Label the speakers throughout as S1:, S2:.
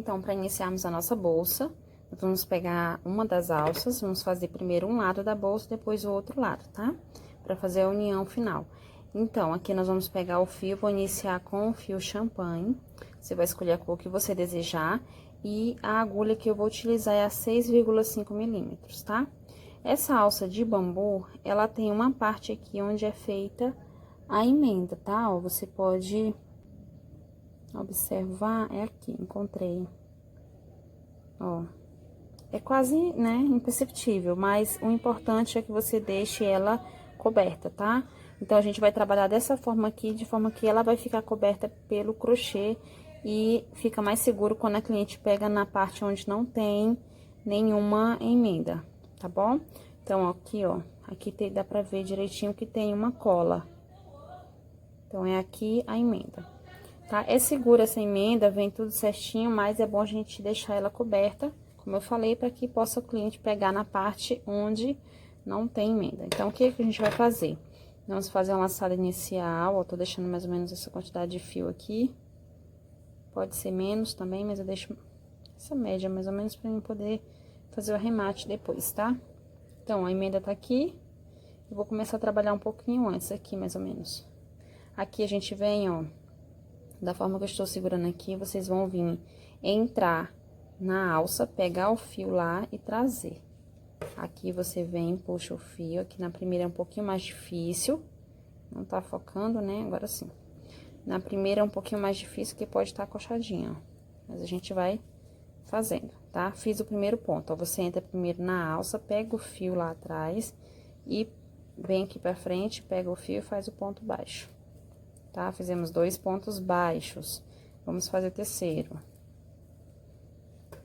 S1: Então, para iniciarmos a nossa bolsa, nós vamos pegar uma das alças, vamos fazer primeiro um lado da bolsa, depois o outro lado, tá? Para fazer a união final. Então, aqui nós vamos pegar o fio, vou iniciar com o fio champanhe. Você vai escolher a cor que você desejar. E a agulha que eu vou utilizar é a 6,5 milímetros, tá? Essa alça de bambu, ela tem uma parte aqui onde é feita a emenda, tá? Ó, você pode observar, é aqui, encontrei. Ó, é quase, né, imperceptível, mas o importante é que você deixe ela coberta, tá? Então, a gente vai trabalhar dessa forma aqui, de forma que ela vai ficar coberta pelo crochê e fica mais seguro quando a cliente pega na parte onde não tem nenhuma emenda, tá bom? Então, aqui, ó, aqui dá pra ver direitinho que tem uma cola. Então, é aqui a emenda, tá? É segura essa emenda, vem tudo certinho, mas é bom a gente deixar ela coberta, como eu falei, para que possa o cliente pegar na parte onde não tem emenda. Então, o que que a gente vai fazer? Vamos fazer uma laçada inicial, ó, tô deixando mais ou menos essa quantidade de fio aqui. Pode ser menos também, mas eu deixo essa média mais ou menos para mim poder fazer o arremate depois, tá? Então, a emenda tá aqui, eu vou começar a trabalhar um pouquinho antes aqui, mais ou menos. Aqui a gente vem, ó, da forma que eu estou segurando aqui, vocês vão vir entrar na alça, pegar o fio lá e trazer. Aqui você vem, puxa o fio, aqui na primeira é um pouquinho mais difícil, não tá focando, né? Agora sim. Na primeira é um pouquinho mais difícil, porque pode estar coxadinha, ó. Mas a gente vai fazendo, tá? Fiz o primeiro ponto, ó, você entra primeiro na alça, pega o fio lá atrás e vem aqui pra frente, pega o fio e faz o ponto baixo, tá? Fizemos 2 pontos baixos, vamos fazer o terceiro.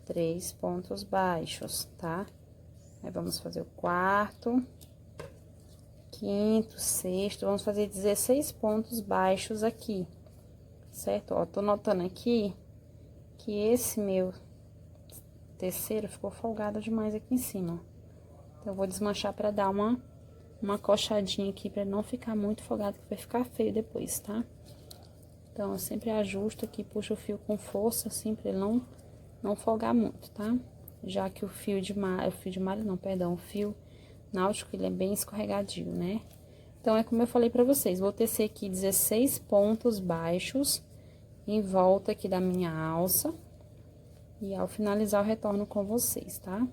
S1: 3 pontos baixos, tá? Aí, vamos fazer o quarto, quinto, sexto, vamos fazer 16 pontos baixos aqui, certo? Ó, tô notando aqui que esse meu terceiro ficou folgado demais aqui em cima. Então, eu vou desmanchar pra dar uma coxadinha aqui, pra não ficar muito folgado, que vai ficar feio depois, tá? Então, eu sempre ajusto aqui, puxo o fio com força, assim, pra ele não folgar muito, tá? Já que o fio de malha, não, perdão, o fio náutico, ele é bem escorregadio, né? Então, é como eu falei pra vocês, vou tecer aqui 16 pontos baixos em volta aqui da minha alça. E ao finalizar, eu retorno com vocês, tá?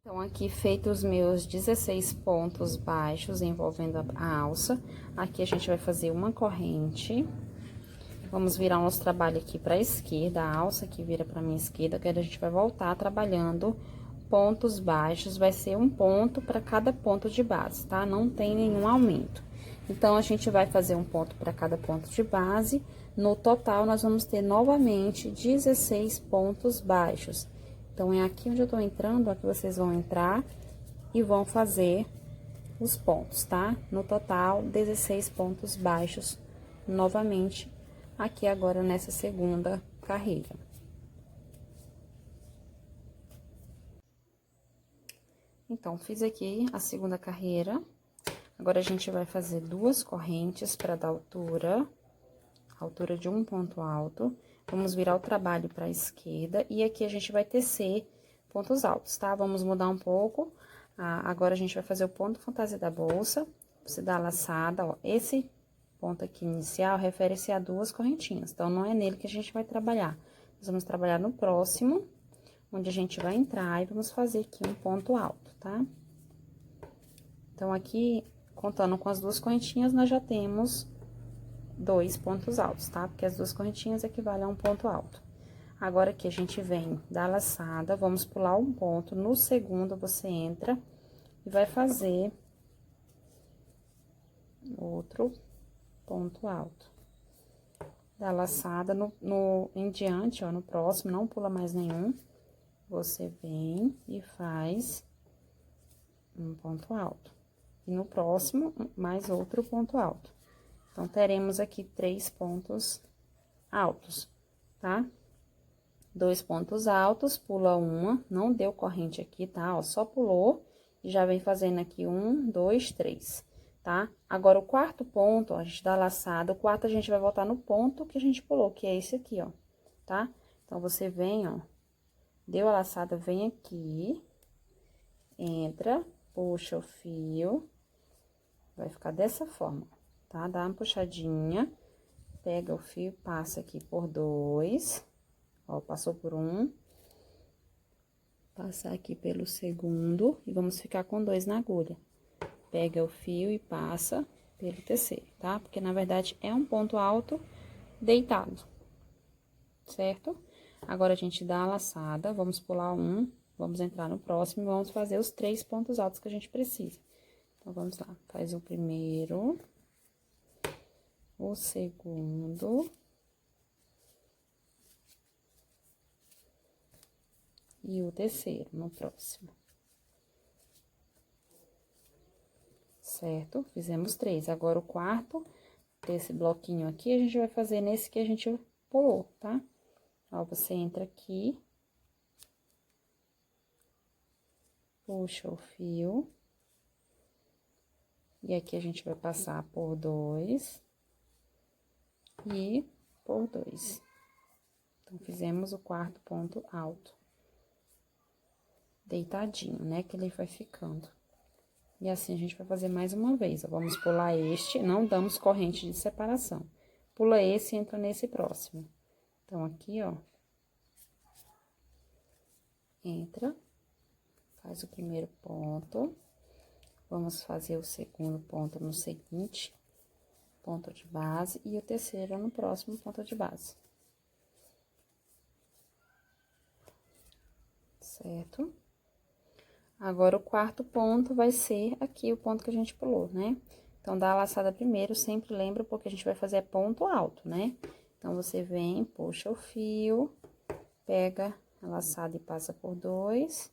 S1: Então, aqui feitos os meus 16 pontos baixos envolvendo a alça, aqui a gente vai fazer uma corrente. Vamos virar o nosso trabalho aqui pra esquerda, a alça que vira pra minha esquerda, agora a gente vai voltar trabalhando pontos baixos, vai ser um ponto para cada ponto de base, tá? Não tem nenhum aumento. Então, a gente vai fazer um ponto para cada ponto de base, no total, nós vamos ter novamente 16 pontos baixos. Então, é aqui onde eu tô entrando, ó, que vocês vão entrar e vão fazer os pontos, tá? No total, 16 pontos baixos, novamente, aqui agora nessa segunda carreira. Então, fiz aqui a segunda carreira, agora a gente vai fazer 2 correntes para dar altura de um ponto alto. Vamos virar o trabalho para a esquerda e aqui a gente vai tecer pontos altos, tá? Vamos mudar um pouco. Agora a gente vai fazer o ponto fantasia da bolsa. Você dá a laçada, ó. Esse ponto aqui inicial refere-se a 2 correntinhas, então não é nele que a gente vai trabalhar. Nós vamos trabalhar no próximo, onde a gente vai entrar e vamos fazer aqui um ponto alto, tá? Então, aqui, contando com as 2 correntinhas, nós já temos 2 pontos altos, tá? Porque as 2 correntinhas equivalem a um ponto alto. Agora, aqui, a gente vem da laçada, vamos pular um ponto, no segundo, você entra e vai fazer outro ponto alto. Da laçada, em diante, ó, no próximo, não pula mais nenhum, você vem e faz um ponto alto. E no próximo, mais outro ponto alto. Então, teremos aqui 3 pontos altos, tá? 2 pontos altos, pula uma, não deu corrente aqui, tá? Ó, só pulou e já vem fazendo aqui 1, 2, 3, tá? Agora, o quarto ponto, ó, a gente dá a laçada, o quarto a gente vai voltar no ponto que a gente pulou, que é esse aqui, ó, tá? Então, você vem, ó, deu a laçada, vem aqui, entra, puxa o fio, vai ficar dessa forma, tá? Dá uma puxadinha, pega o fio, passa aqui por 2, ó, passou por um, passar aqui pelo segundo, e vamos ficar com 2 na agulha. Pega o fio e passa pelo terceiro, tá? Porque, na verdade, é um ponto alto deitado, certo? Agora, a gente dá a laçada, vamos pular um, vamos entrar no próximo, vamos fazer os 3 pontos altos que a gente precisa. Então, vamos lá, faz o primeiro, o segundo, e o terceiro no próximo. Certo? Fizemos 3. Agora, o quarto desse bloquinho aqui, a gente vai fazer nesse que a gente pulou, tá? Ó, você entra aqui, puxa o fio, e aqui a gente vai passar por 2 e por 2. Então, fizemos o quarto ponto alto, deitadinho, né? Que ele vai ficando. E assim, a gente vai fazer mais uma vez, ó. Vamos pular este, não damos corrente de separação. Pula esse e entra nesse próximo. Então, aqui, ó. Entra, faz o primeiro ponto. Vamos fazer o segundo ponto no seguinte ponto de base e o terceiro no próximo ponto de base. Certo? Agora, o quarto ponto vai ser aqui o ponto que a gente pulou, né? Então, dá a laçada primeiro, sempre lembra, porque a gente vai fazer ponto alto, né? Então, você vem, puxa o fio, pega a laçada e passa por 2.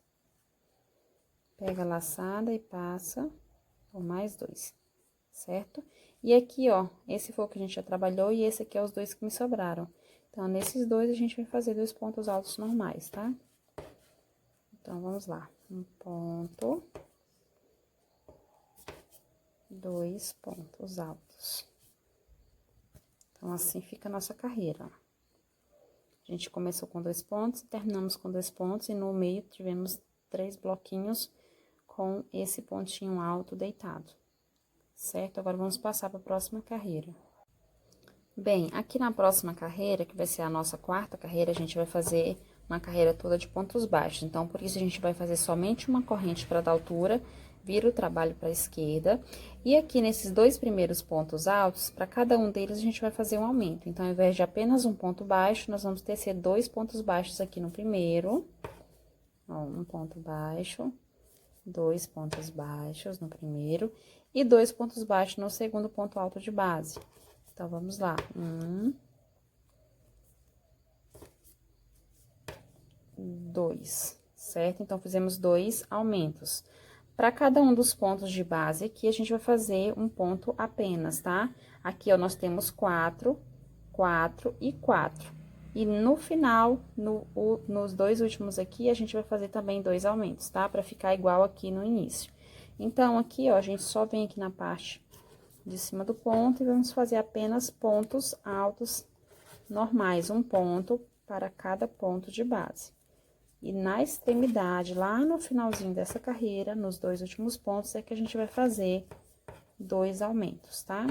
S1: Pega a laçada e passa por mais 2, certo? E aqui, ó, esse foi o que a gente já trabalhou e esse aqui é os 2 que me sobraram. Então, nesses 2, a gente vai fazer 2 pontos altos normais, tá? Então, vamos lá. Um ponto, 2 pontos altos. Então, assim fica a nossa carreira, ó. A gente começou com 2 pontos, terminamos com 2 pontos, e no meio tivemos 3 bloquinhos com esse pontinho alto deitado, certo? Agora, vamos passar para a próxima carreira. Bem, aqui na próxima carreira, que vai ser a nossa quarta carreira, a gente vai fazer uma carreira toda de pontos baixos. Então, por isso, a gente vai fazer somente uma corrente para dar altura, vira o trabalho para a esquerda. E aqui, nesses 2 primeiros pontos altos, para cada um deles, a gente vai fazer um aumento. Então, ao invés de apenas um ponto baixo, nós vamos tecer 2 pontos baixos aqui no primeiro. Ó, um ponto baixo, 2 pontos baixos no primeiro, e 2 pontos baixos no segundo ponto alto de base. Então, vamos lá. 1, 2, certo? Então, fizemos 2 aumentos. Para cada um dos pontos de base aqui, a gente vai fazer um ponto apenas, tá? Aqui, ó, nós temos 4, 4 e 4. E no final, nos 2 últimos aqui, a gente vai fazer também 2 aumentos, tá? Para ficar igual aqui no início. Então, aqui, ó, a gente só vem aqui na parte de cima do ponto e vamos fazer apenas pontos altos normais, um ponto para cada ponto de base. E na extremidade, lá no finalzinho dessa carreira, nos 2 últimos pontos, é que a gente vai fazer 2 aumentos, tá?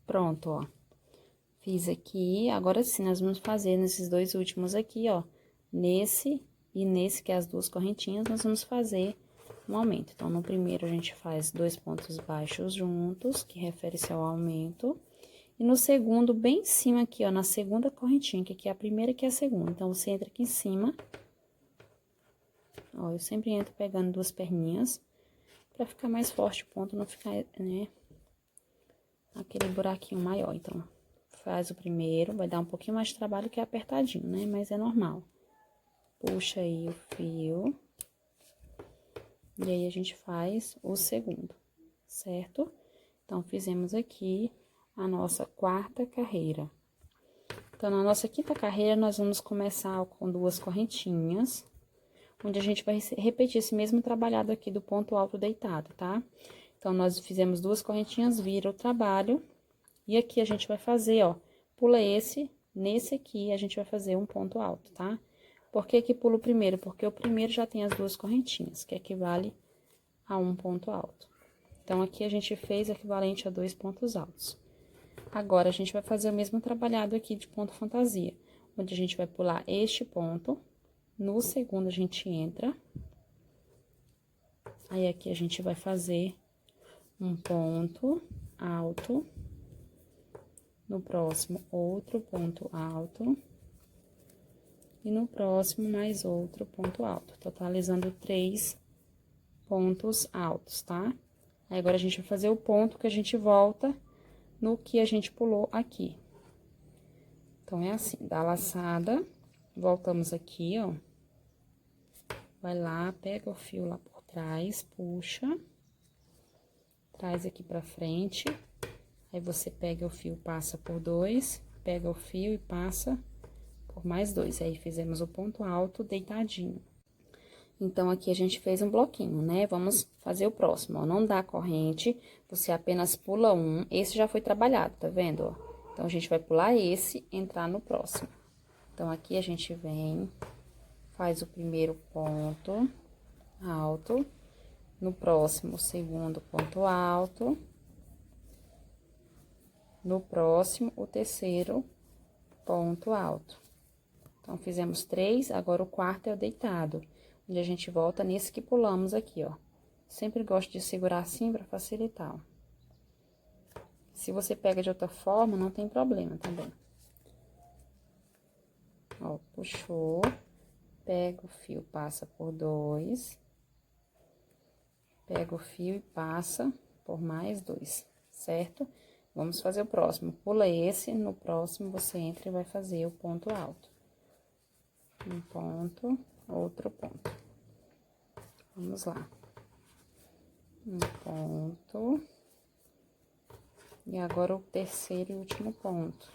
S1: Pronto, ó. Fiz aqui, agora sim, nós vamos fazer nesses 2 últimos aqui, ó. Nesse e nesse, que é as 2 correntinhas, nós vamos fazer um aumento. Então, no primeiro, a gente faz 2 pontos baixos juntos, que refere-se ao aumento. E no segundo, bem em cima aqui, ó, na segunda correntinha, que aqui é a primeira e que é a segunda. Então, você entra aqui em cima. Ó, eu sempre entro pegando 2 perninhas, pra ficar mais forte o ponto, não ficar, né, aquele buraquinho maior. Então, faz o primeiro, vai dar um pouquinho mais de trabalho que é apertadinho, né? Mas é normal. Puxa aí o fio. E aí, a gente faz o segundo, certo? Então, fizemos aqui. a nossa quarta carreira. Então, na nossa quinta carreira, nós vamos começar com 2 correntinhas, onde a gente vai repetir esse mesmo trabalhado aqui do ponto alto deitado, tá? Então, nós fizemos 2 correntinhas, vira o trabalho, e aqui a gente vai fazer, ó, pula esse, nesse aqui a gente vai fazer um ponto alto, tá? Por que que pula o primeiro? Porque o primeiro já tem as 2 correntinhas, que equivale a um ponto alto. Então, aqui a gente fez equivalente a 2 pontos altos. Agora, a gente vai fazer o mesmo trabalhado aqui de ponto fantasia, onde a gente vai pular este ponto, no segundo a gente entra, aí aqui a gente vai fazer um ponto alto, no próximo outro ponto alto, e no próximo mais outro ponto alto, totalizando 3 pontos altos, tá? Aí, agora a gente vai fazer o ponto que a gente volta no que a gente pulou aqui. Então, é assim, dá a laçada, voltamos aqui, ó. Vai lá, pega o fio lá por trás, puxa, traz aqui pra frente. Aí, você pega o fio, passa por 2, pega o fio e passa por mais 2. Aí, fizemos o ponto alto deitadinho. Então, aqui a gente fez um bloquinho, né? Vamos fazer o próximo, ó. Não dá corrente, você apenas pula um. Esse já foi trabalhado, tá vendo, ó? Então, a gente vai pular esse, entrar no próximo. Então, aqui a gente vem, faz o primeiro ponto alto. No próximo, o segundo ponto alto. No próximo, o terceiro ponto alto. Então, fizemos 3, agora o quarto é o deitado. Onde a gente volta nesse que pulamos aqui, ó. Sempre gosto de segurar assim pra facilitar, ó. Se você pega de outra forma, não tem problema também. Ó, puxou, pega o fio, passa por 2. Pega o fio e passa por mais 2, certo? Vamos fazer o próximo. Pula esse, no próximo você entra e vai fazer o ponto alto. Um ponto, outro ponto. Vamos lá. Um ponto. E agora o terceiro e último ponto.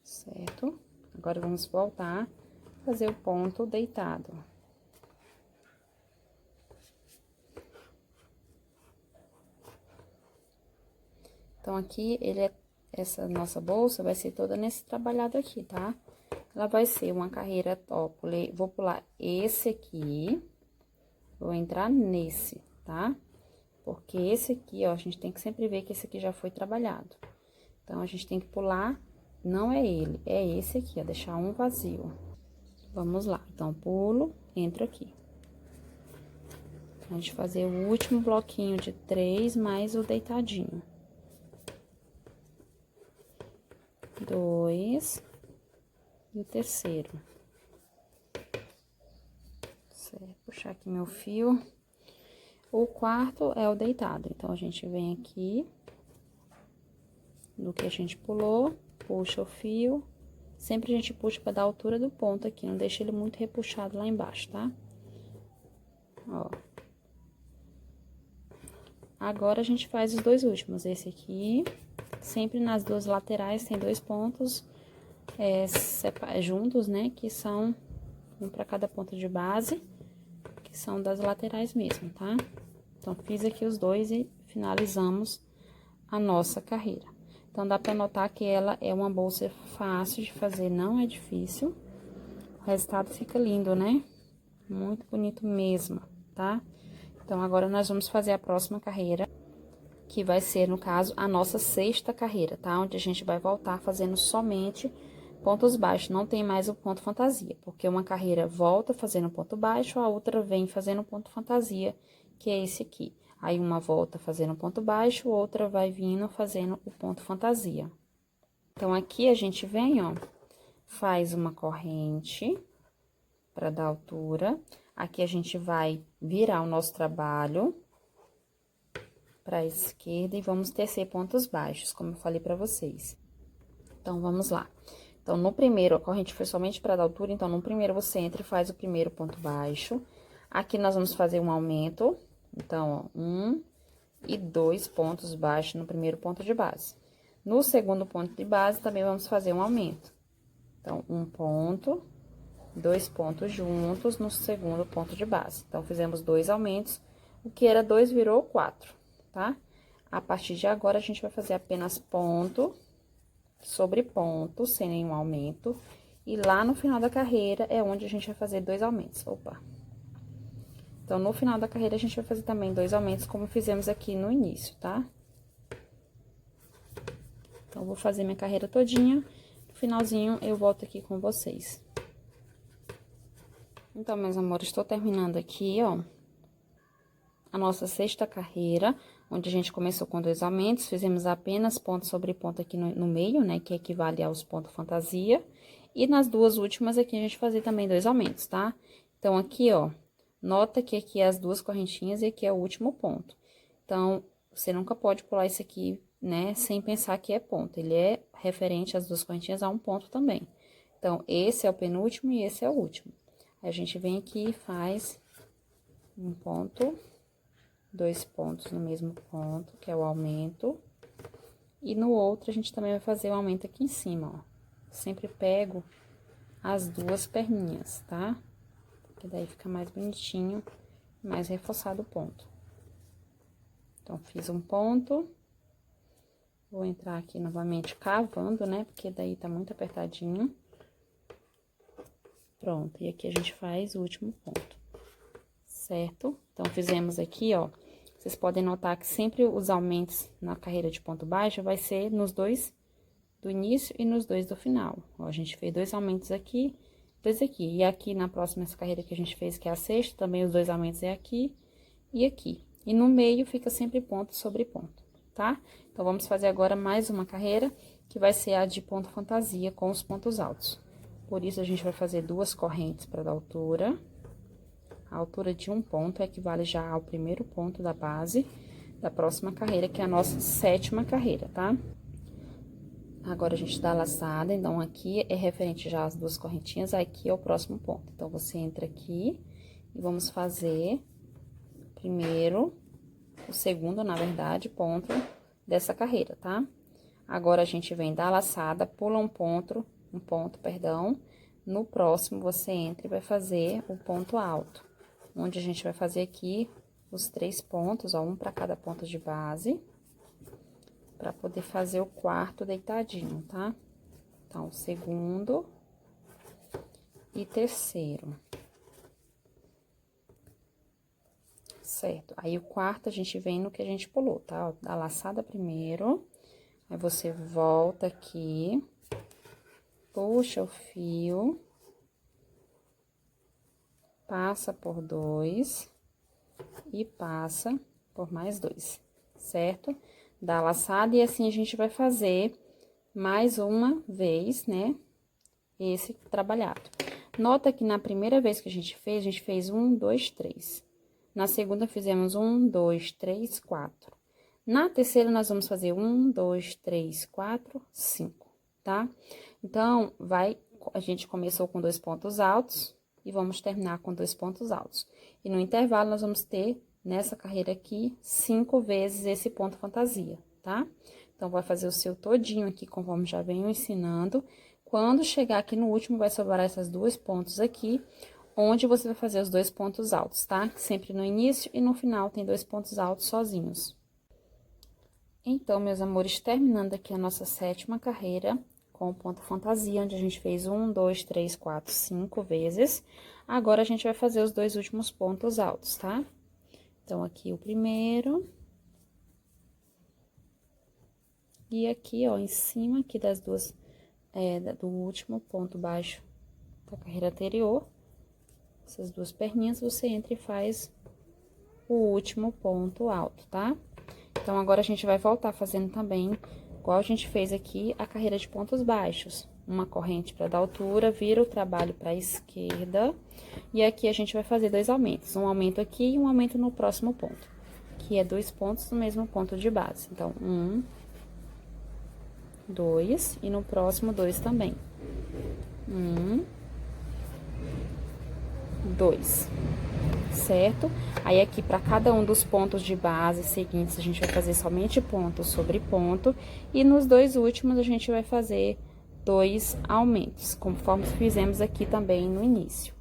S1: Certo? Agora, vamos voltar a fazer o ponto deitado. Então, aqui, essa nossa bolsa vai ser toda nesse trabalhado aqui, tá? Ela vai ser uma carreira, ó, vou pular esse aqui, vou entrar nesse, tá? Porque esse aqui, ó, a gente tem que sempre ver que esse aqui já foi trabalhado. Então, a gente tem que pular, não é ele, é esse aqui, ó, deixar um vazio. Vamos lá, então, pulo, entro aqui. A gente fazer o último bloquinho de 3 mais o deitadinho. 2... E o terceiro. Certo, puxar aqui meu fio. O quarto é o deitado. Então, a gente vem aqui, no que a gente pulou, puxa o fio. Sempre a gente puxa pra dar a altura do ponto aqui, não deixa ele muito repuxado lá embaixo, tá? Ó. Agora, a gente faz os 2 últimos. Esse aqui, sempre nas 2 laterais tem 2 pontos juntos, né? Que são um para cada ponto de base, que são das laterais mesmo, tá? Então, fiz aqui os 2 e finalizamos a nossa carreira. Então, dá pra notar que ela é uma bolsa fácil de fazer, não é difícil. O resultado fica lindo, né? Muito bonito mesmo, tá? Então, agora nós vamos fazer a próxima carreira, que vai ser, no caso, a nossa 6ª carreira, tá? Onde a gente vai voltar fazendo somente pontos baixos, não tem mais o ponto fantasia, porque uma carreira volta fazendo ponto baixo, a outra vem fazendo ponto fantasia, que é esse aqui. Aí, uma volta fazendo ponto baixo, outra vai vindo fazendo o ponto fantasia. Então, aqui a gente vem, ó, faz uma corrente para dar altura. Aqui a gente vai virar o nosso trabalho para a esquerda e vamos tecer pontos baixos, como eu falei para vocês. Então, vamos lá. Então, no primeiro, a corrente foi somente para dar altura, então, no primeiro você entra e faz o primeiro ponto baixo. Aqui nós vamos fazer um aumento, então, ó, 1, e 2 pontos baixos no primeiro ponto de base. No segundo ponto de base, também vamos fazer um aumento. Então, um ponto, 2 pontos juntos no segundo ponto de base. Então, fizemos 2 aumentos, o que era 2 virou 4, tá? A partir de agora, a gente vai fazer apenas ponto sobre ponto, sem nenhum aumento. E lá no final da carreira, é onde a gente vai fazer 2 aumentos. Opa! Então, no final da carreira, a gente vai fazer também 2 aumentos, como fizemos aqui no início, tá? Então, vou fazer minha carreira todinha. No finalzinho, eu volto aqui com vocês. Então, meus amores, estou terminando aqui, ó, a nossa sexta carreira, onde a gente começou com 2 aumentos, fizemos apenas ponto sobre ponto aqui no meio, né, que equivale aos pontos fantasia. E nas duas últimas aqui, a gente fazer também 2 aumentos, tá? Então, aqui, ó, nota que aqui é as 2 correntinhas e aqui é o último ponto. Então, você nunca pode pular isso aqui, né, sem pensar que é ponto. Ele é referente às 2 correntinhas a um ponto também. Então, esse é o penúltimo e esse é o último. Aí, a gente vem aqui e faz um ponto, 2 pontos no mesmo ponto, que é o aumento. E no outro, a gente também vai fazer o aumento aqui em cima, ó. Sempre pego as 2 perninhas, tá? Porque daí fica mais bonitinho, mais reforçado o ponto. Então, fiz um ponto. Vou entrar aqui novamente cavando, né? Porque daí tá muito apertadinho. Pronto, e aqui a gente faz o último ponto, certo? Então, fizemos aqui, ó. Vocês podem notar que sempre os aumentos na carreira de ponto baixo vai ser nos 2 do início e nos 2 do final. Ó, a gente fez 2 aumentos aqui, 2 aqui. E aqui na próxima essa carreira que a gente fez, que é a sexta, também os 2 aumentos é aqui e aqui. E no meio fica sempre ponto sobre ponto, tá? Então, vamos fazer agora mais uma carreira, que vai ser a de ponto fantasia com os pontos altos. Por isso, a gente vai fazer 2 correntes para dar altura. A altura de um ponto equivale já ao primeiro ponto da base da próxima carreira, que é a nossa 7ª carreira, tá? Agora, a gente dá a laçada, então, aqui é referente já às 2 correntinhas, aqui é o próximo ponto. Então, você entra aqui e vamos fazer primeiro, o segundo, na verdade, ponto dessa carreira, tá? Agora, a gente vem dar a laçada, pula um ponto, perdão. No próximo, você entra e vai fazer o ponto alto, onde a gente vai fazer aqui os 3 pontos, ó, um para cada ponto de base, para poder fazer o quarto deitadinho, tá? Então, segundo e terceiro. Certo? Aí, o quarto, a gente vem no que a gente pulou, tá? Ó, dá a laçada primeiro, aí você volta aqui, puxa o fio, passa por 2 e passa por mais 2, certo? Dá a laçada e assim a gente vai fazer mais uma vez, né? Esse trabalhado. Nota que na primeira vez que a gente fez 1, 2, 3. Na segunda, fizemos 1, 2, 3, 4. Na terceira, nós vamos fazer 1, 2, 3, 4, 5, tá? Então, a gente começou com 2 pontos altos e vamos terminar com 2 pontos altos. E no intervalo, nós vamos ter, nessa carreira aqui, 5 vezes esse ponto fantasia, tá? Então, vai fazer o seu todinho aqui, conforme já venho ensinando. Quando chegar aqui no último, vai sobrar essas 2 pontos aqui, onde você vai fazer os 2 pontos altos, tá? Sempre no início e no final tem 2 pontos altos sozinhos. Então, meus amores, terminando aqui a nossa 7ª carreira com o ponto fantasia, onde a gente fez 1, 2, 3, 4, 5 vezes. Agora, a gente vai fazer os 2 últimos pontos altos, tá? Então, aqui o primeiro. E aqui, ó, em cima aqui das duas, do último ponto baixo da carreira anterior, essas 2 perninhas, você entra e faz o último ponto alto, tá? Então, agora, a gente vai voltar fazendo também, igual a gente fez aqui, a carreira de pontos baixos. Uma corrente para dar altura, vira o trabalho para a esquerda. E aqui, a gente vai fazer 2 aumentos. Um aumento aqui e um aumento no próximo ponto. Que é 2 pontos no mesmo ponto de base. Então, 1, 2, e no próximo 2 também. 1, 2. certo? Aí, aqui, para cada um dos pontos de base seguintes, a gente vai fazer somente ponto sobre ponto. E nos dois últimos, a gente vai fazer 2 aumentos, conforme fizemos aqui também no início.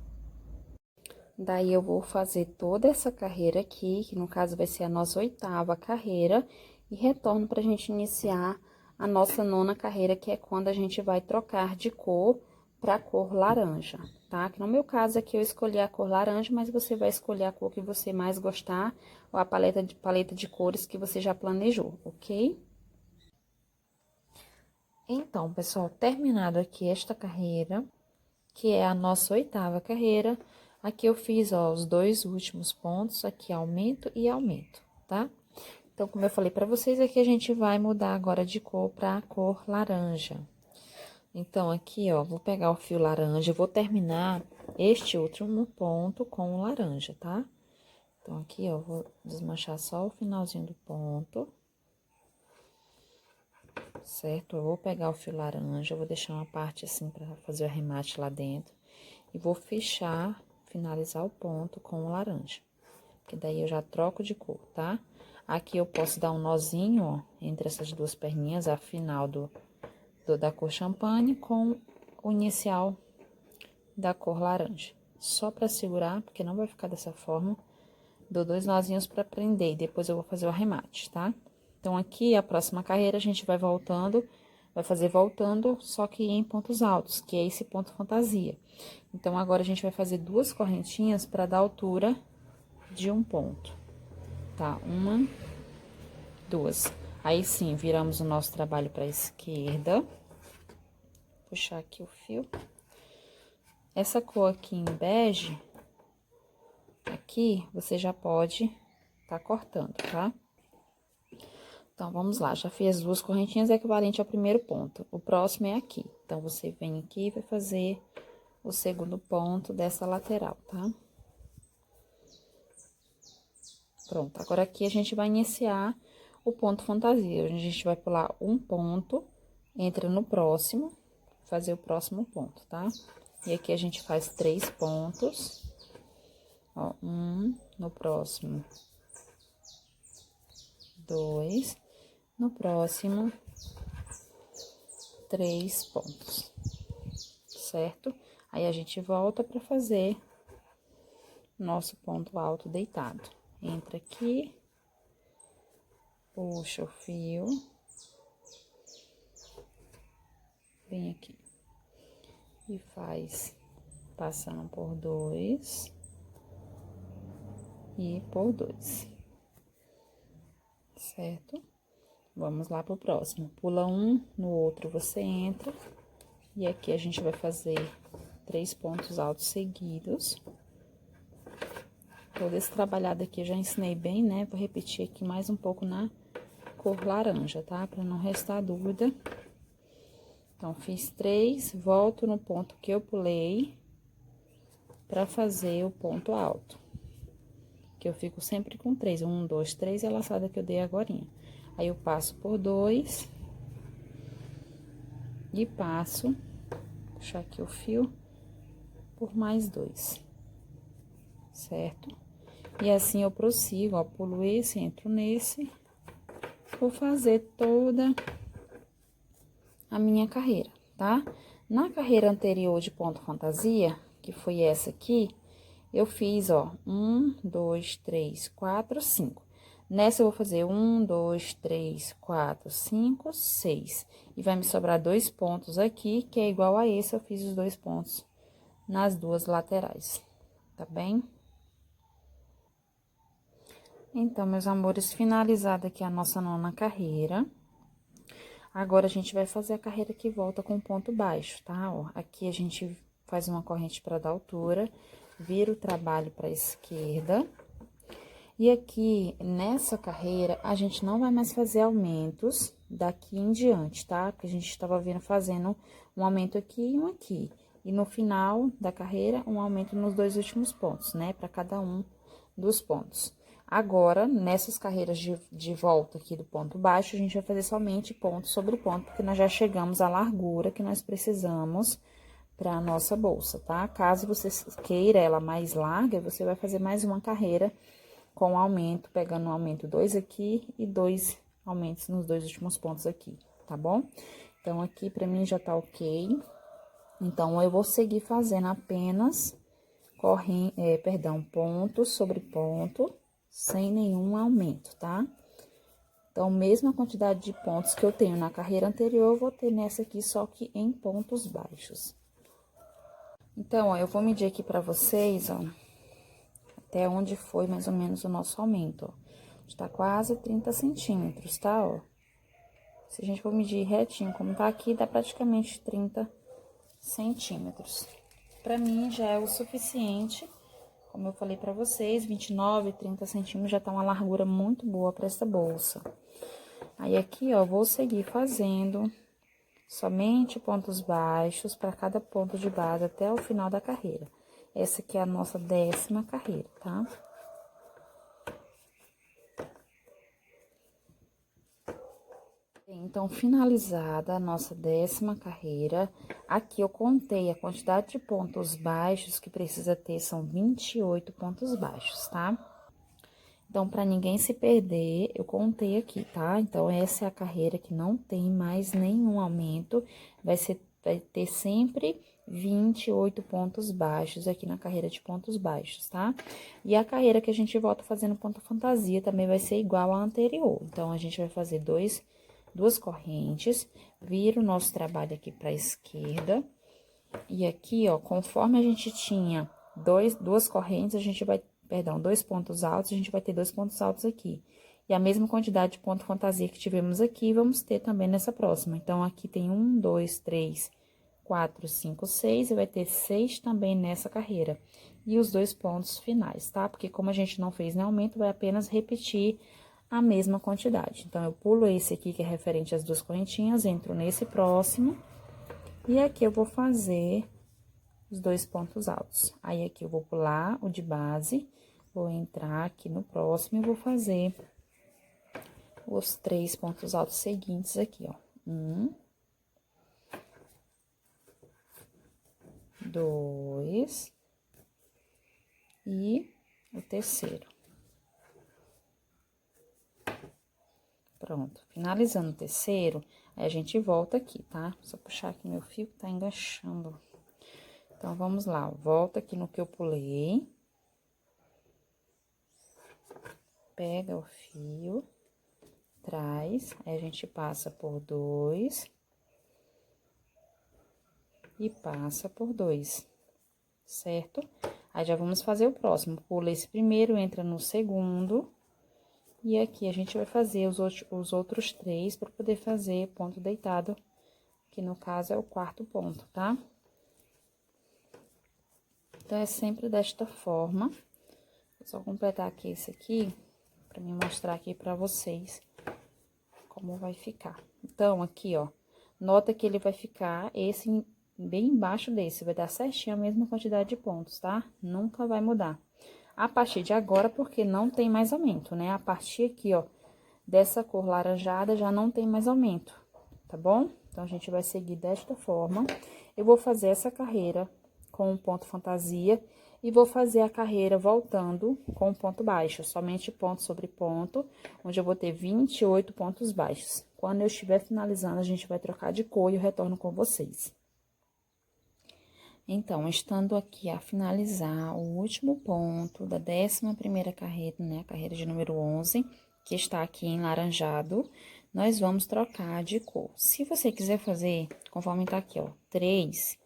S1: Daí, eu vou fazer toda essa carreira aqui, que no caso vai ser a nossa 8ª carreira, e retorno pra gente iniciar a nossa 9ª carreira, que é quando a gente vai trocar de cor pra cor laranja, tá? Que no meu caso aqui eu escolhi a cor laranja, mas você vai escolher a cor que você mais gostar, ou a paleta de cores que você já planejou, ok?
S2: Então, pessoal, terminado aqui esta carreira, que é a nossa 8ª carreira, aqui eu fiz, ó, os 2 últimos pontos, aqui aumento e aumento, tá? Então, como eu falei pra vocês, aqui a gente vai mudar agora de cor pra cor laranja. Então, aqui, ó, vou pegar o fio laranja, vou terminar este último ponto com o laranja, tá? Então, aqui, ó, vou desmanchar só o finalzinho do ponto. Certo? Eu vou pegar o fio laranja, vou deixar uma parte assim pra fazer o arremate lá dentro. E vou fechar, finalizar o ponto com o laranja. Que daí eu já troco de cor, tá? Aqui eu posso dar um nozinho, ó, entre essas duas perninhas, a final da cor champanhe com o inicial da cor laranja. Só pra segurar, porque não vai ficar dessa forma. Dou 2 nozinhos pra prender e depois eu vou fazer o arremate, tá? Então, aqui, a próxima carreira, a gente vai voltando, vai fazer voltando, só que em pontos altos, que é esse ponto fantasia. Então, agora, a gente vai fazer 2 correntinhas pra dar altura de um ponto, tá? 1, 2. Aí, sim, viramos o nosso trabalho pra esquerda. Puxar aqui o fio. Essa cor aqui em bege, aqui, você já pode tá cortando, tá? Então, vamos lá, já fiz as 2 correntinhas equivalente ao primeiro ponto. O próximo é aqui. Então, você vem aqui e vai fazer o segundo ponto dessa lateral, tá? Pronto, agora aqui a gente vai iniciar o ponto fantasia. A gente vai pular um ponto, entra no próximo, fazer o próximo ponto, tá? E aqui a gente faz 3 pontos. Ó, no próximo, 2, no próximo, 3 pontos, certo? Aí, a gente volta pra fazer nosso ponto alto deitado. Entra aqui, puxa o fio, vem aqui e faz passando por 2 e por 2, certo? Vamos lá pro próximo. Pula um, no outro você entra, e aqui a gente vai fazer 3 pontos altos seguidos. Todo esse trabalhado aqui eu já ensinei bem, né? Vou repetir aqui mais um pouco na cor laranja, tá? Pra não restar dúvida. Então, fiz 3, volto no ponto que eu pulei pra fazer o ponto alto. Que eu fico sempre com 3. 1, 2, 3 é a laçada que eu dei agorinha. Aí, eu passo por 2 e passo, puxar aqui o fio, por mais 2, certo? E assim eu prossigo, ó, pulo esse, entro nesse, vou fazer toda a minha carreira, tá? Na carreira anterior de ponto fantasia, que foi essa aqui, eu fiz, ó, 1, 2, 3, 4, 5. Nessa, eu vou fazer 1, 2, 3, 4, 5, 6. E vai me sobrar 2 pontos aqui, que é igual a esse, eu fiz os 2 pontos nas 2 laterais, tá bem? Então, meus amores, finalizada aqui a nossa 9ª carreira. Agora, a gente vai fazer a carreira que volta com ponto baixo, tá? Ó, aqui a gente faz uma corrente para dar altura, vira o trabalho para a esquerda. E aqui, nessa carreira, a gente não vai mais fazer aumentos daqui em diante, tá? Porque a gente estava fazendo um aumento aqui e um aqui. E no final da carreira, um aumento nos 2 últimos pontos, né? Para cada um dos pontos. Agora, nessas carreiras de volta aqui do ponto baixo, a gente vai fazer somente ponto sobre ponto, porque nós já chegamos à largura que nós precisamos
S1: para a nossa bolsa, tá? Caso você queira ela mais larga, você vai fazer mais uma carreira com aumento, pegando um aumento 2 aqui e 2 aumentos nos 2 últimos pontos aqui, tá bom? Então, aqui pra mim já tá ok. Então, eu vou seguir fazendo apenas ponto sobre ponto, sem nenhum aumento, tá? Então, mesma quantidade de pontos que eu tenho na carreira anterior, eu vou ter nessa aqui, só que em pontos baixos. Então, ó, eu vou medir aqui pra vocês, ó, até onde foi mais ou menos o nosso aumento, ó. Está quase 30 centímetros, tá, ó? Se a gente for medir retinho como tá aqui, dá praticamente 30 centímetros. Pra mim, já é o suficiente. Como eu falei pra vocês, 29, 30 centímetros já tá uma largura muito boa pra essa bolsa. Aí, aqui, ó, vou seguir fazendo somente pontos baixos para cada ponto de base até o final da carreira. Essa aqui é a nossa 10ª carreira, tá? Então, finalizada a nossa 10ª carreira, aqui eu contei a quantidade de pontos baixos que precisa ter, são 28 pontos baixos, tá? Então, para ninguém se perder, eu contei aqui, tá? Então, essa é a carreira que não tem mais nenhum aumento, vai ter sempre 28 pontos baixos aqui na carreira de pontos baixos, tá? E a carreira que a gente volta fazendo ponto fantasia também vai ser igual à anterior. Então, a gente vai fazer duas correntes, vira o nosso trabalho aqui para a esquerda. E aqui, ó, conforme a gente tinha duas correntes, a gente vai, dois pontos altos, a gente vai ter 2 pontos altos aqui. E a mesma quantidade de ponto fantasia que tivemos aqui, vamos ter também nessa próxima. Então, aqui tem 1, 2, 3, 4, 5, 6, e vai ter 6 também nessa carreira. E os 2 pontos finais, tá? Porque como a gente não fez nenhum aumento, vai apenas repetir a mesma quantidade. Então, eu pulo esse aqui, que é referente às 2 correntinhas, entro nesse próximo, e aqui eu vou fazer os 2 pontos altos. Aí, aqui eu vou pular o de base, vou entrar aqui no próximo e vou fazer os 3 pontos altos seguintes aqui, ó. 1, 2 e o terceiro. Pronto, finalizando o terceiro, aí a gente volta aqui, tá? Só puxar aqui meu fio que tá enganchando. Então, vamos lá, ó, volta aqui no que eu pulei. Pega o fio, traz, aí a gente passa por 2 e passa por 2, certo? Aí, já vamos fazer o próximo. Pula esse primeiro, entra no segundo. E aqui, a gente vai fazer os outros 3 para poder fazer ponto deitado, que no caso é o 4º ponto, tá? Então, é sempre desta forma. Vou só completar aqui esse aqui, para me mostrar aqui para vocês como vai ficar. Então, aqui, ó, nota que ele vai ficar bem embaixo desse, vai dar certinho a mesma quantidade de pontos, tá? Nunca vai mudar. A partir de agora, porque não tem mais aumento, né? A partir aqui, ó, dessa cor laranjada, já não tem mais aumento, tá bom? Então, a gente vai seguir desta forma. Eu vou fazer essa carreira com um ponto fantasia e vou fazer a carreira voltando com um ponto baixo, somente ponto sobre ponto, onde eu vou ter 28 pontos baixos. Quando eu estiver finalizando, a gente vai trocar de cor e eu retorno com vocês. Então, estando aqui a finalizar o último ponto da 11ª carreira, né, a carreira de número 11, que está aqui em laranjado, nós vamos trocar de cor. Se você quiser fazer, conforme tá aqui, ó, 3,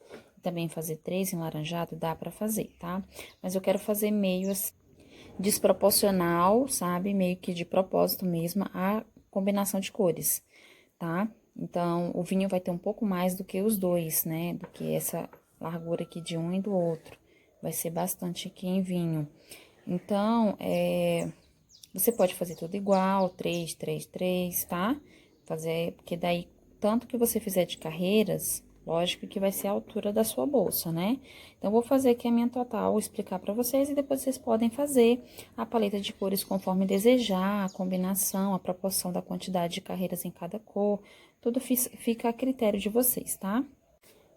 S1: também fazer 3 em laranjado, dá pra fazer, tá? Mas eu quero fazer meio assim, desproporcional, sabe? Meio que de propósito mesmo, a combinação de cores, tá? Então, o vinho vai ter um pouco mais do que os dois, né? Do que essa largura aqui de um e do outro. Vai ser bastante aqui em vinho. Então, você pode fazer tudo igual, 3, 3, 3, tá? Porque daí, tanto que você fizer de carreiras, lógico que vai ser a altura da sua bolsa, né? Então, vou fazer aqui a minha total, explicar pra vocês, e depois vocês podem fazer a paleta de cores conforme desejar, a combinação, a proporção da quantidade de carreiras em cada cor, tudo fica a critério de vocês, tá?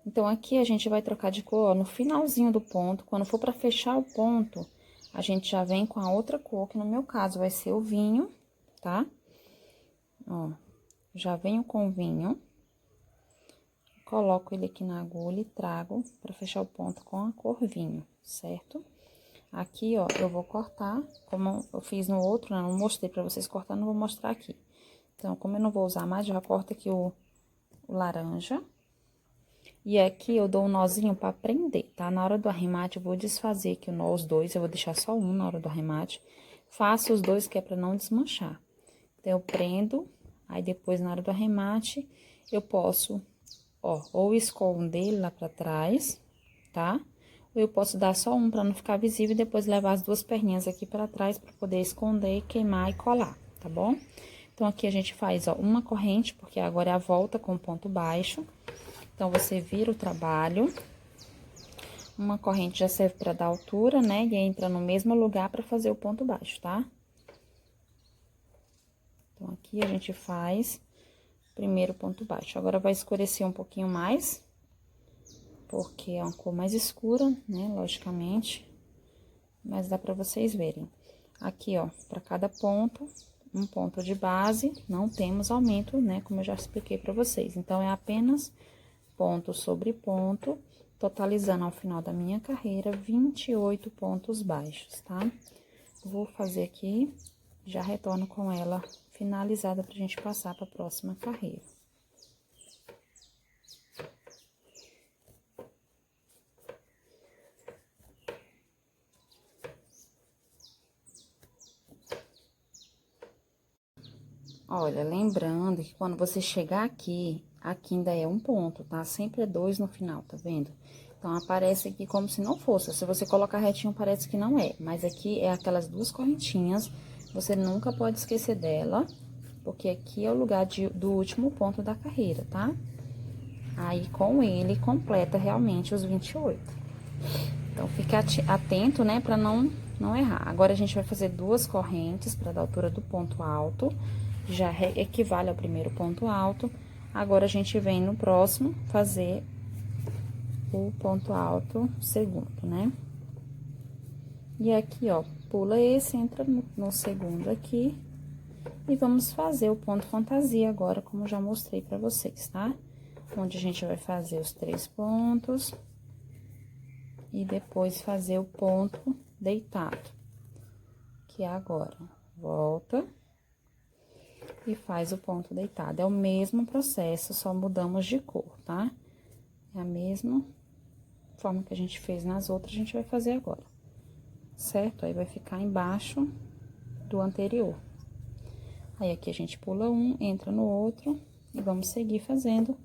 S1: Então, aqui a gente vai trocar de cor, ó, no finalzinho do ponto. Quando for pra fechar o ponto, a gente já vem com a outra cor, que no meu caso vai ser o vinho, tá? Ó, já venho com o vinho. Coloco ele aqui na agulha e trago pra fechar o ponto com a cor vinho, certo? Aqui, ó, eu vou cortar, como eu fiz no outro, né? Não mostrei pra vocês cortar, não vou mostrar aqui. Então, como eu não vou usar mais, já corto aqui o laranja. E aqui eu dou um nozinho pra prender, tá? Na hora do arremate, eu vou desfazer aqui o nó, os dois, eu vou deixar só um na hora do arremate. Faço os dois, que é pra não desmanchar. Então, eu prendo, aí depois, na hora do arremate, eu posso, ó, ou esconder ele lá pra trás, tá? Ou eu posso dar só um pra não ficar visível e depois levar as duas perninhas aqui pra trás pra poder esconder, queimar e colar, tá bom? Então, aqui a gente faz, ó, uma corrente, porque agora é a volta com ponto baixo. Então, você vira o trabalho. Uma corrente já serve pra dar altura, né? E entra no mesmo lugar pra fazer o ponto baixo, tá? Então, aqui a gente faz o primeiro ponto baixo. Agora, vai escurecer um pouquinho mais, porque é uma cor mais escura, né? Logicamente. Mas dá pra vocês verem. Aqui, ó, pra cada ponto, um ponto de base, não temos aumento, né? Como eu já expliquei pra vocês. Então, é apenas ponto sobre ponto, totalizando ao final da minha carreira 28 pontos baixos, tá? Vou fazer aqui, já retorno com ela finalizada pra gente passar pra próxima carreira. Olha, lembrando que quando você chegar aqui, aqui ainda é um ponto, tá? Sempre é 2 no final, tá vendo? Então, aparece aqui como se não fosse. Se você colocar retinho, parece que não é. Mas aqui é aquelas duas correntinhas, você nunca pode esquecer dela, porque aqui é o lugar do último ponto da carreira, tá? Aí, com ele, completa realmente os 28. Então, fique atento, né, pra não errar. Agora, a gente vai fazer duas correntes pra dar a altura do ponto alto. Já equivale ao primeiro ponto alto. Agora, a gente vem no próximo fazer o ponto alto segundo, né? E aqui, ó, pula esse, entra no segundo aqui. E vamos fazer o ponto fantasia agora, como já mostrei pra vocês, tá? Onde a gente vai fazer os 3 pontos. E depois fazer o ponto deitado. Que é agora. Volta. E faz o ponto deitado. É o mesmo processo, só mudamos de cor, tá? É a mesma forma que a gente fez nas outras, a gente vai fazer agora. Certo? Aí, vai ficar embaixo do anterior. Aí, aqui a gente pula um, entra no outro e vamos seguir fazendo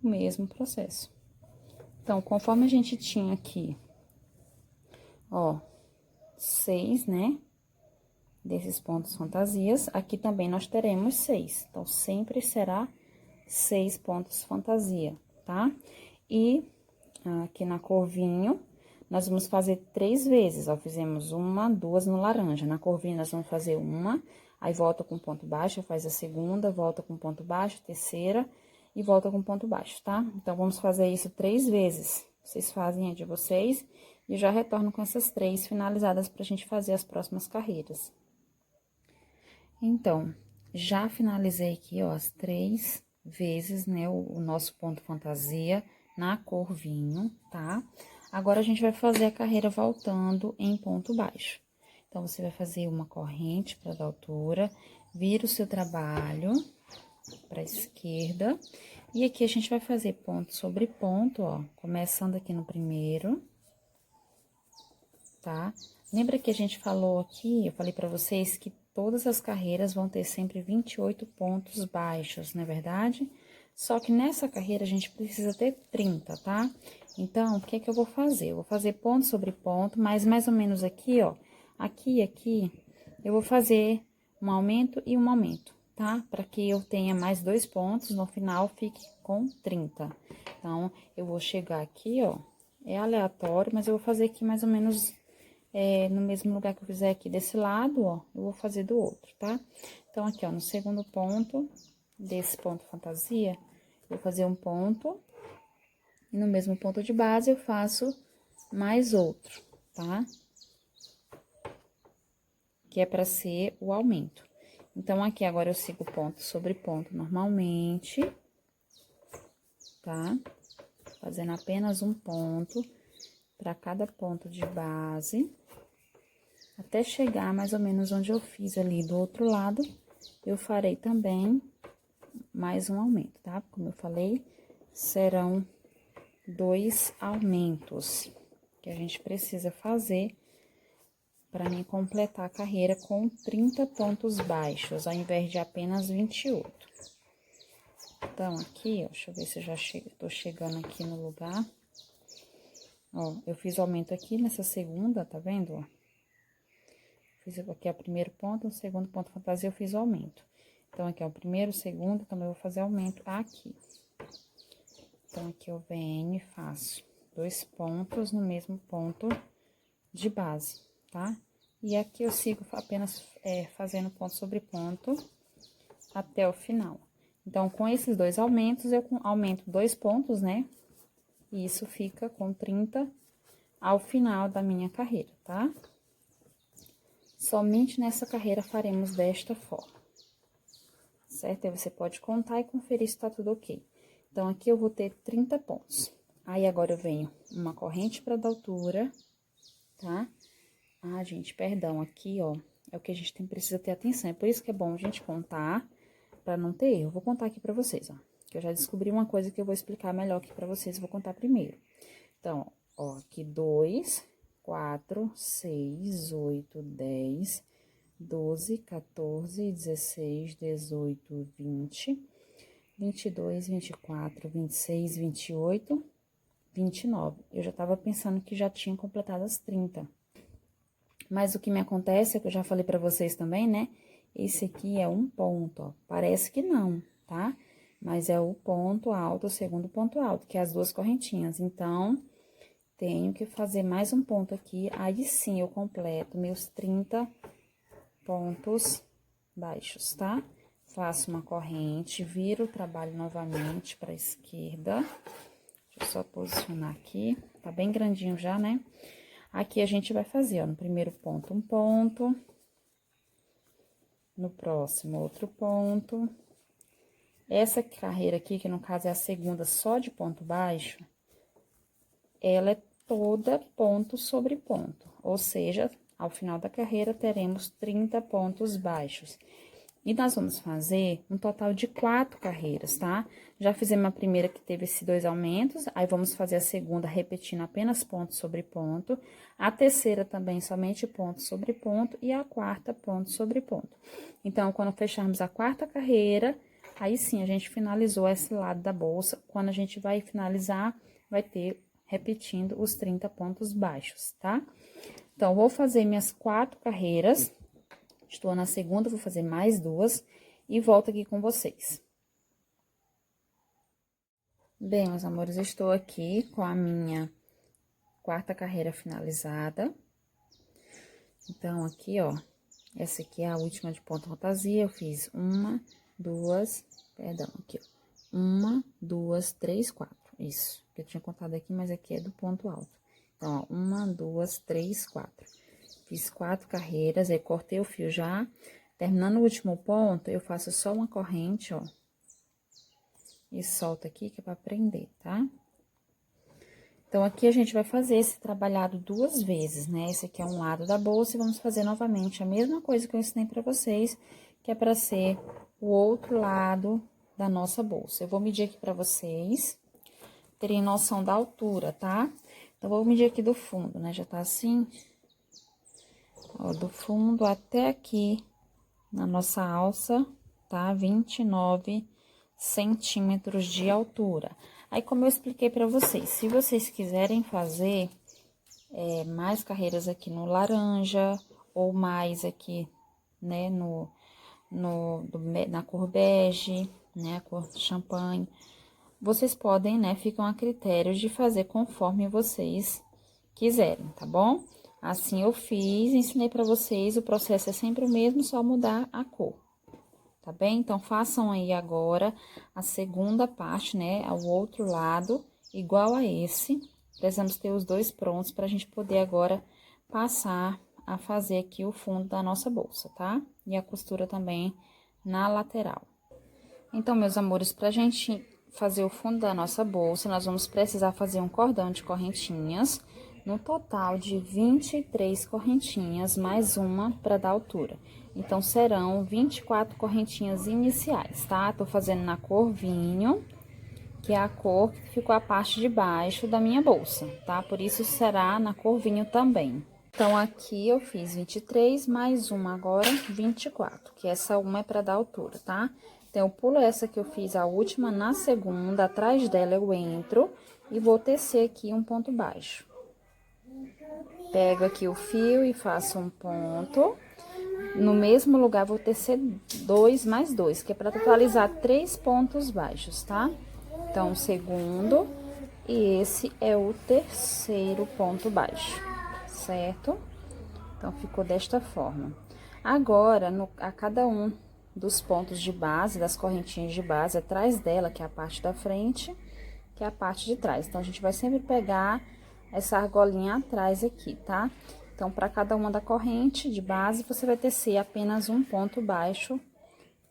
S1: o mesmo processo. Então, conforme a gente tinha aqui, ó, 6, né? Desses pontos fantasias, aqui também nós teremos 6. Então, sempre será 6 pontos fantasia, tá? E aqui na cor vinho, nós vamos fazer 3 vezes, ó. Fizemos uma, duas no laranja. Na cor vinho, nós vamos fazer uma, aí volta com ponto baixo, faz a segunda, volta com ponto baixo, terceira e volta com ponto baixo, tá? Então, vamos fazer isso 3 vezes. Vocês fazem a de vocês e já retorno com essas 3 finalizadas pra gente fazer as próximas carreiras. Então, já finalizei aqui, ó, as 3 vezes, né, o nosso ponto fantasia na cor vinho, tá? Agora, a gente vai fazer a carreira voltando em ponto baixo. Então, você vai fazer uma corrente para dar altura, vira o seu trabalho para esquerda, e aqui a gente vai fazer ponto sobre ponto, ó, começando aqui no primeiro, tá? Lembra que a gente falou aqui, eu falei pra vocês que todas as carreiras vão ter sempre 28 pontos baixos, não é verdade? Só que nessa carreira a gente precisa ter 30, tá? Então, o que é que eu vou fazer? Eu vou fazer ponto sobre ponto, mas mais ou menos aqui, ó, aqui e aqui, eu vou fazer um aumento e um aumento, tá? Pra que eu tenha mais 2 pontos, no final fique com 30. Então, eu vou chegar aqui, ó, é aleatório, mas eu vou fazer aqui mais ou menos no mesmo lugar que eu fizer aqui desse lado, ó, eu vou fazer do outro, tá? Então, aqui, ó, no segundo ponto desse ponto fantasia, eu vou fazer um ponto E no mesmo ponto de base, eu faço mais outro, tá? Que é pra ser o aumento. Então, aqui agora eu sigo ponto sobre ponto normalmente, tá? Fazendo apenas um ponto para cada ponto de base, até chegar mais ou menos onde eu fiz ali do outro lado, eu farei também mais um aumento, tá? Como eu falei, serão 2 aumentos que a gente precisa fazer para mim completar a carreira com 30 pontos baixos, ao invés de apenas 28. Então, aqui, ó, deixa eu ver se eu já tô chegando aqui no lugar. Ó, eu fiz o aumento aqui nessa segunda, tá vendo, ó? Fiz aqui o primeiro ponto, o segundo ponto fantasia eu fiz o aumento. Então, aqui, ó, o primeiro, o segundo, também vou fazer aumento aqui. Então, aqui eu venho e faço 2 pontos no mesmo ponto de base, tá? E aqui eu sigo apenas fazendo ponto sobre ponto até o final. Então, com esses 2 aumentos, eu aumento 2 pontos, né? E isso fica com 30 ao final da minha carreira, tá? Somente nessa carreira faremos desta forma, certo? Aí você pode contar e conferir se tá tudo ok. Então, aqui eu vou ter 30 pontos. Aí, agora eu venho uma corrente para dar altura, tá? Ah, gente, perdão, aqui, ó, é o que a gente precisa ter atenção. É por isso que é bom a gente contar, pra não ter erro. Vou contar aqui pra vocês, ó, que eu já descobri uma coisa que eu vou explicar melhor aqui pra vocês, vou contar primeiro. Então, ó, aqui 2, 4, 6, 8, 10, 12, 14, 16, 18, 20, 22, 24, 26, 28, 29. Eu já tava pensando que já tinha completado as 30. Mas o que me acontece, é que eu já falei pra vocês também, né? Esse aqui é um ponto, ó. Parece que não, tá? Mas é o ponto alto, o segundo ponto alto, que é as 2 correntinhas. Então, tenho que fazer mais um ponto aqui, aí sim eu completo meus 30 pontos baixos, tá? Faço uma corrente, viro o trabalho novamente pra esquerda. Deixa eu só posicionar aqui, tá bem grandinho já, né? Aqui a gente vai fazer, ó, no primeiro ponto, um ponto. No próximo, outro ponto. Essa carreira aqui, que no caso é a segunda só de ponto baixo, ela é toda ponto sobre ponto. Ou seja, ao final da carreira, teremos 30 pontos baixos. E nós vamos fazer um total de 4 carreiras, tá? Já fizemos a primeira que teve esses 2 aumentos, aí vamos fazer a segunda repetindo apenas ponto sobre ponto, a terceira também somente ponto sobre ponto e a quarta ponto sobre ponto. Então, quando fecharmos a 4ª carreira, aí sim a gente finalizou esse lado da bolsa. Quando a gente vai finalizar, vai ter repetindo os 30 pontos baixos, tá? Então, vou fazer minhas 4 carreiras. Estou na segunda, vou fazer mais 2 e volto aqui com vocês. Bem, meus amores, eu estou aqui com a minha 4ª carreira finalizada. Então, aqui, ó, essa aqui é a última de ponto fantasia. Eu fiz 1, 2, perdão, aqui, ó. 1, 2, 3, 4. Isso, que eu tinha contado aqui, mas aqui é do ponto alto. Então, ó, 1, 2, 3, 4. Fiz 4 carreiras, aí cortei o fio já. Terminando o último ponto, eu faço só uma corrente, ó. E solto aqui, que é pra prender, tá? Então, aqui a gente vai fazer esse trabalhado 2 vezes, né? Esse aqui é um lado da bolsa e vamos fazer novamente a mesma coisa que eu ensinei pra vocês, que é pra ser o outro lado da nossa bolsa. Eu vou medir aqui pra vocês terem noção da altura, tá? Então, vou medir aqui do fundo, né? Já tá assim, ó, do fundo até aqui na nossa alça, tá? 29 centímetros de altura. Aí, como eu expliquei pra vocês, se vocês quiserem fazer mais carreiras aqui no laranja, ou mais aqui, né, na cor bege, né, a cor champanhe, vocês podem, né, ficam a critério de fazer conforme vocês quiserem, tá bom? Assim eu fiz, ensinei pra vocês, o processo é sempre o mesmo, só mudar a cor. Tá bem? Então, façam aí agora a segunda parte, né, ao outro lado, igual a esse. Precisamos ter os dois prontos pra gente poder agora passar a fazer aqui o fundo da nossa bolsa, tá? E a costura também na lateral. Então, meus amores, pra gente fazer o fundo da nossa bolsa, nós vamos precisar fazer um cordão de correntinhas, no total de 23 correntinhas, mais uma para dar altura. Então, serão 24 correntinhas iniciais, tá? Tô fazendo na cor vinho, que é a cor que ficou a parte de baixo da minha bolsa, tá? Por isso, será na cor vinho também. Então, aqui eu fiz 23, mais uma agora, 24, que essa uma é para dar altura, tá? Então, eu pulo essa que eu fiz a última na segunda, atrás dela eu entro e vou tecer aqui um ponto baixo. Pego aqui o fio e faço um ponto. No mesmo lugar, vou tecer 2 mais 2, que é para totalizar 3 pontos baixos, tá? Então, o segundo e esse é o terceiro ponto baixo, certo? Então, ficou desta forma. Agora, a cada um dos pontos de base, das correntinhas de base, atrás dela, que é a parte da frente, que é a parte de trás. Então, a gente vai sempre pegar essa argolinha atrás aqui, tá? Então, para cada uma da corrente de base, você vai tecer apenas um ponto baixo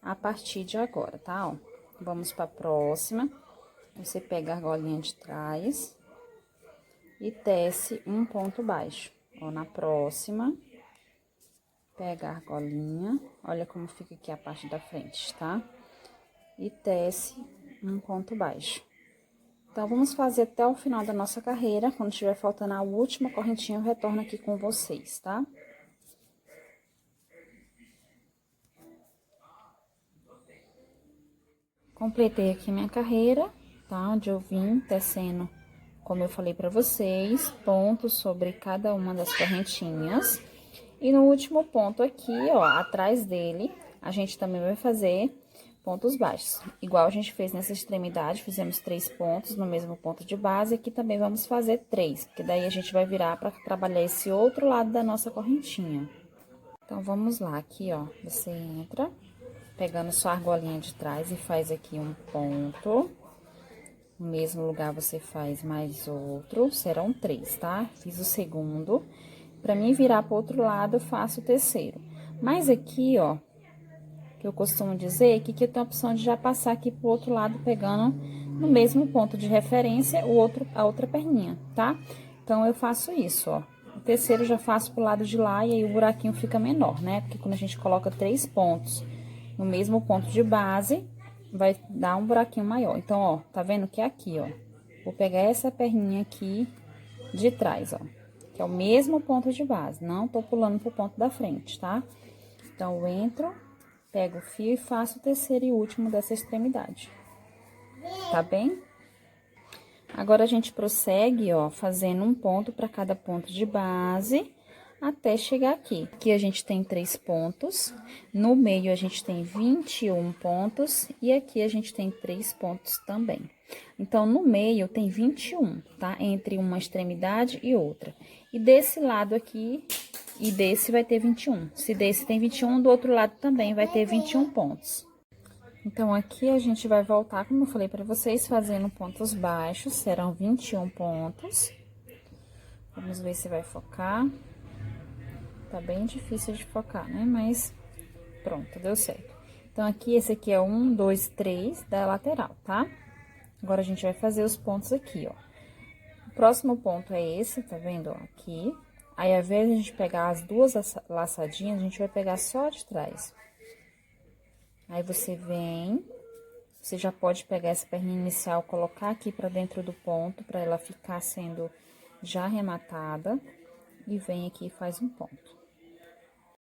S1: a partir de agora, tá? Ó, vamos para a próxima. Você pega a argolinha de trás e tece um ponto baixo. Ó, na próxima, pega a argolinha, olha como fica aqui a parte da frente, tá? E tece um ponto baixo. Então, vamos fazer até o final da nossa carreira. Quando estiver faltando a última correntinha, eu retorno aqui com vocês, tá? Completei aqui minha carreira, tá? Onde eu vim tecendo, como eu falei pra vocês, pontos sobre cada uma das correntinhas. E no último ponto aqui, ó, atrás dele, a gente também vai fazer pontos baixos. Igual a gente fez nessa extremidade, fizemos 3 pontos no mesmo ponto de base, aqui também vamos fazer 3, porque daí a gente vai virar para trabalhar esse outro lado da nossa correntinha. Então, vamos lá, aqui, ó, você entra, pegando sua argolinha de trás e faz aqui um ponto. No mesmo lugar, você faz mais outro, serão 3, tá? Fiz o segundo. Pra mim virar pro outro lado, eu faço o terceiro. Mas aqui, ó, que eu costumo dizer, que eu tenho a opção de já passar aqui pro outro lado, pegando no mesmo ponto de referência, a outra perninha, tá? Então, eu faço isso, ó. O terceiro eu já faço pro lado de lá, e aí o buraquinho fica menor, né? Porque quando a gente coloca 3 pontos no mesmo ponto de base, vai dar um buraquinho maior. Então, ó, tá vendo que é aqui, ó. Vou pegar essa perninha aqui de trás, ó, que é o mesmo ponto de base, não tô pulando pro ponto da frente, tá? Então, eu entro, pego o fio e faço o terceiro e último dessa extremidade, tá bem? Agora, a gente prossegue, ó, fazendo um ponto para cada ponto de base, até chegar aqui. Aqui a gente tem 3 pontos, no meio a gente tem 21 pontos, e aqui a gente tem 3 pontos também. Então, no meio tem 21, tá? Entre uma extremidade e outra. E desse lado aqui, e desse vai ter 21. Se desse tem 21, do outro lado também vai ter 21 pontos. Então, aqui a gente vai voltar, como eu falei pra vocês, fazendo pontos baixos, serão 21 pontos. Vamos ver se vai focar. Tá bem difícil de focar, né? Mas, pronto, deu certo. Então, aqui, esse aqui é 1, 2, 3 da lateral, tá? Agora, a gente vai fazer os pontos aqui, ó. O próximo ponto é esse, tá vendo, ó, aqui. Aí, ao invés de a gente pegar as duas laçadinhas, a gente vai pegar só de trás. Aí, você vem, você já pode pegar essa perninha inicial, colocar aqui pra dentro do ponto, pra ela ficar sendo já arrematada. E vem aqui e faz um ponto.